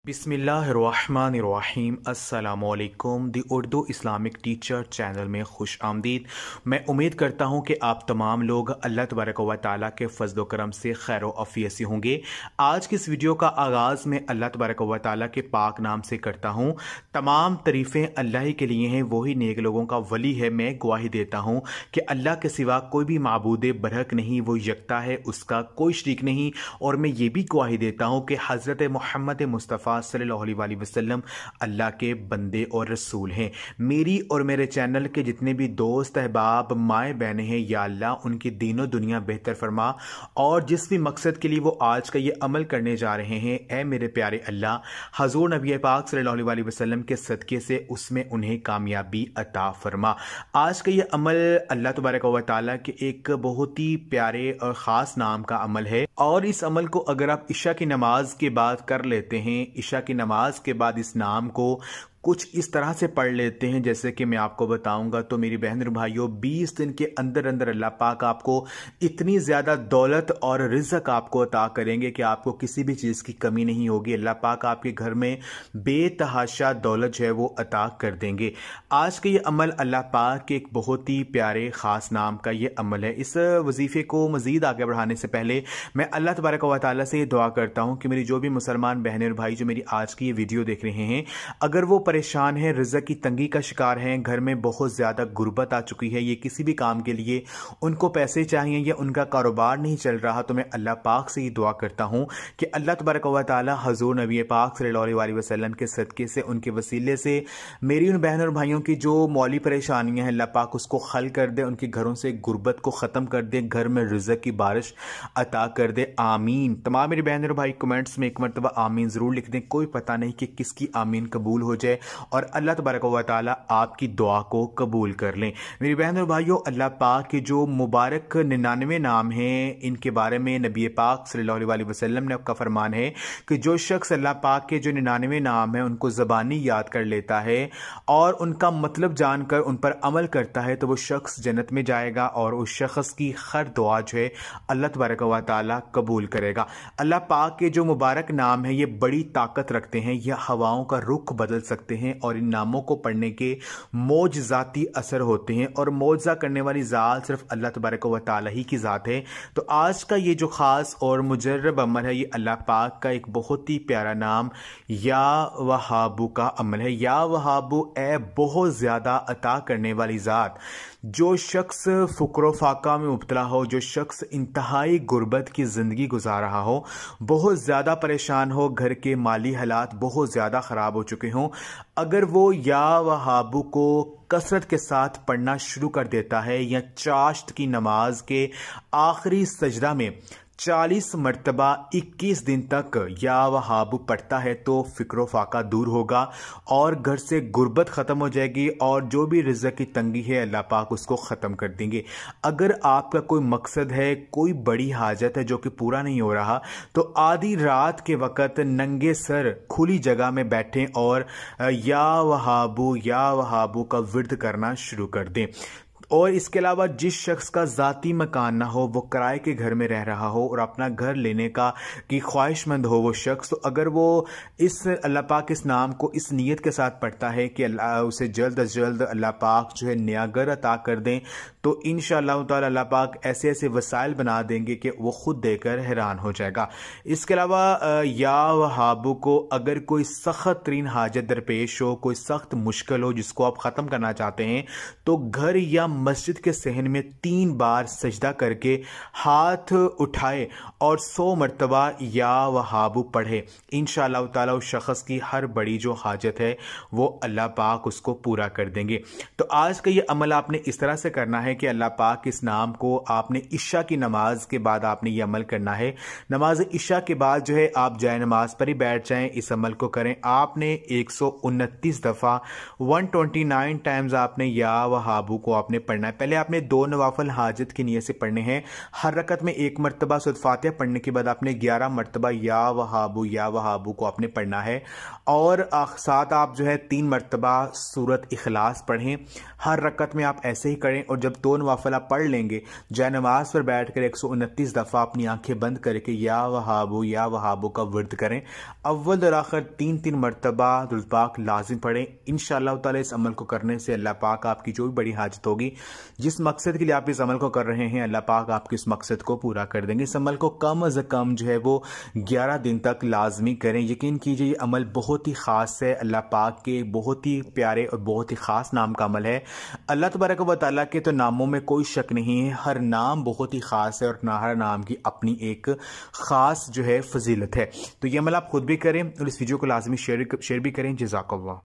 बिस्मिल्लाहिर्रहमानिर्रहीम अस्सलामुअलैकुम दी Urdu Islamic teacher channel में खुश आमदीद। मैं उम्मीद करता हूँ कि आप तमाम लोग अल्लाह तबारक व तआला के फजल करम से खैर अफ़ियत से होंगे। आज की इस वीडियो का आगाज़ मैं अल्लाह तबारक व तआला के पाक नाम से करता हूँ। तमाम तारीफ़ें अल्लाह ही के लिए हैं, वही नेक लोगों का वली है। मैं गवाही देता हूँ कि अल्लाह के सिवा कोई भी माबूद बरहक नहीं, वो यकता है, उसका कोई शरीक नहीं। और मैं ये भी गवाही देता हूँ कि हज़रत मोहम्मद मुस्तफ़ा सल्लल्लाहु अलैहि वसल्लम अल्लाह के बंदे और रसूल हैं। मेरी और मेरे चैनल के जितने भी दोस्त अहबाब माएँ बहनें हैं, या अल्लाह उनकी दीनों दुनिया बेहतर फरमा, और जिस भी मकसद के लिए वो आज का ये अमल करने जा रहे हैं, ए मेरे प्यारे अल्लाह हजूर नबी पाक सल्लल्लाहु अलैहि वसल्लम के सदक़े से उसमें उन्हें कामयाबी अता फरमा। आज का ये अमल अल्लाह तबारक व तआला के एक बहुत ही प्यारे और ख़ास नाम का अमल है, और इस अमल को अगर आप इशा की नमाज के बाद कर लेते हैं, इशा की नमाज के बाद इस नाम को कुछ इस तरह से पढ़ लेते हैं जैसे कि मैं आपको बताऊंगा, तो मेरी बहन और भाइयों 20 दिन के अंदर अंदर अल्लाह पाक आपको इतनी ज़्यादा दौलत और रिज़्क आपको अता करेंगे कि आपको किसी भी चीज़ की कमी नहीं होगी। अल्लाह पाक आपके घर में बेतहाशा दौलत जो है वो अता कर देंगे। आज का ये अमल अल्लाह पाक के एक बहुत ही प्यारे ख़ास नाम का ये अमल है। इस वजीफ़े को मज़ीद आगे बढ़ाने से पहले मैं अल्लाह तबारक व तआला से ये दुआ करता हूँ कि मेरी जो भी मुसलमान बहनें और भाई जो मेरी आज की ये वीडियो देख रहे हैं, अगर वो परेशान हैं, रिज़्क की तंगी का शिकार हैं, घर में बहुत ज़्यादा गुर्बत आ चुकी है, ये किसी भी काम के लिए उनको पैसे चाहिए या उनका कारोबार नहीं चल रहा, तो मैं अल्लाह पाक से ही दुआ करता हूँ कि अल्लाह तबारक व तआला हज़ूर नबी पाक सल्लल्लाहु अलैहि वसल्लम के सदक़े से, उनके वसीले से मेरी उन बहन और भाइयों की जो मौली परेशानियाँ हैं, अल्लाह पाक उसको हल कर दे, उनके घरों से गुर्बत को ख़त्म कर दे, घर में रिज़्क की बारिश अता कर दे। आमीन। तमाम मेरे बहन और भाई कमेंट्स में एक मरतबा आमीन ज़रूर लिख दें। कोई पता नहीं कि किसकी आमीन कबूल हो जाए और अल्लाह तबारक व तआला आपकी दुआ को कबूल कर लें। मेरी बहन और भाइयों, अल्लाह पाक के जो मुबारक 99 नाम हैं, इनके बारे में नबी पाक सल्लल्लाहु अलैहि वसल्लम ने आपका फरमान है कि जो शख्स अल्लाह पाक के जो 99 नाम हैं उनको ज़बानी याद कर लेता है और उनका मतलब जानकर उन पर अमल करता है, तो वो शख्स जन्नत में जाएगा और उस शख्स की हर दुआ जो है अल्लाह तबारक व तआला कबूल करेगा। अल्लाह पाक के जो मुबारक नाम हैं ये बड़ी ताकत रखते हैं, यह हवाओं का रुख बदल सकते हैं और इन नामों को पढ़ने के मौजज़ाती असर होते हैं, और मौजज़ा करने वाली ज़ात सिर्फ अल्लाह तबारक व तआला ही की ज़ात है। तो आज का ये जो ख़ास और मुजर्रब अमल है, ये अल्लाह पाक का एक बहुत ही प्यारा नाम या वहाबू का अमल है। या वहाबू, ए बहुत ज़्यादा अता करने वाली ज़ात। जो शख्स फ़ुक्र फ़ाका में मुब्तला हो, जो शख्स इंतहाई गुर्बत की ज़िंदगी गुजार रहा हो, बहुत ज़्यादा परेशान हो, घर के माली हालात बहुत ज़्यादा ख़राब हो चुके हों, अगर वो या वहाबू को कसरत के साथ पढ़ना शुरू कर देता है या चाश्त की नमाज के आखिरी सजदा में 40 मरतबा 21 दिन तक या वहाबू पढ़ता है, तो फ़िक्र फाका दूर होगा और घर से गुर्बत ख़त्म हो जाएगी और जो भी रिज़्क की तंगी है अल्लाह पाक उसको ख़त्म कर देंगे। अगर आपका कोई मकसद है, कोई बड़ी हाजत है जो कि पूरा नहीं हो रहा, तो आधी रात के वक़्त नंगे सर खुली जगह में बैठें और या वहाबू का विर्द करना शुरू कर दें। और इसके अलावा जिस शख्स का ज़ाती मकान ना हो, वो किराए के घर में रह रहा हो और अपना घर लेने की ख्वाहिशमंद हो वो शख्स, तो अगर वो इस अल्लाह पाक इस नाम को इस नीयत के साथ पढ़ता है कि अल्लाह उसे जल्द अज जल्द अल्लाह पाक जो है नया घर अता कर दें, तो इंशाअल्लाह ताला अल्लाह पाक ऐसे ऐसे वसाइल बना देंगे कि वो खुद देकर हैरान हो जाएगा। इसके अलावा या वहाबू को अगर कोई सख्त तरीन हाजत दरपेश हो, कोई सख्त मुश्किल हो जिसको आप ख़त्म करना चाहते हैं, तो घर या मस्जिद के सहन में 3 बार सजदा करके हाथ उठाए और 100 मरतबा या वहाबू पढ़े। इंशाअल्लाह ताला उस शख्स की हर बड़ी जो हाजत है वो अल्लाह पाक उसको पूरा कर देंगे। तो आज का ये अमल आपने इस तरह से करना है कि अल्लाह पाक इस नाम को आपने इशा की नमाज के बाद आपने ये अमल करना है। नमाज इशा के बाद जो है आप जाए नमाज पर ही बैठ जाएं, इस अमल को करें। आपने 129 दफ़ा 129 टाइम्स आपने या वहाबू को आपने पढ़ना है। पहले आपने 2 नवाफिल हाजत की नीयत से पढ़ने हैं। हर रकत में 1 मरतबा सूरत फातिहा पढ़ने के बाद आपने 11 मरतबा या वहाबू को आपने पढ़ना है। और साथ आप जो है 3 मरतबा सूरत इखलास पढ़ें। हर रकत में आप ऐसे ही करें। और जब 2 नवाफिल आप पढ़ लेंगे, जय नमाज पर बैठ कर 129 दफ़ा अपनी आंखें बंद करके या वहाबू का विर्द करें। अव्वल और आखिर 3-3 मरतबा दुरूद पाक लाजिम पढ़ें। इंशाअल्लाह ताला इस अमल को करने से अल्लाह पाक आपकी जो भी बड़ी हाजत होगी, जिस मकसद के लिए आप इस अमल को कर रहे हैं, अल्लाह पाक आपके इस मकसद को पूरा कर देंगे। इस अमल को कम अज़ कम जो है वो 11 दिन तक लाजमी करें। यकीन कीजिए ये अमल बहुत ही ख़ास है, अल्लाह पाक के बहुत ही प्यारे और बहुत ही ख़ास नाम का अमल है। अल्लाह तबारक व तआला के तो नामों में कोई शक नहीं है, हर नाम बहुत ही ख़ास है और हर नाम की अपनी एक ख़ास जो है फजीलत है। तो ये अमल आप खुद भी करें और इस वीडियो को लाजमी शेयर भी करें। जज़ाकल्लाह।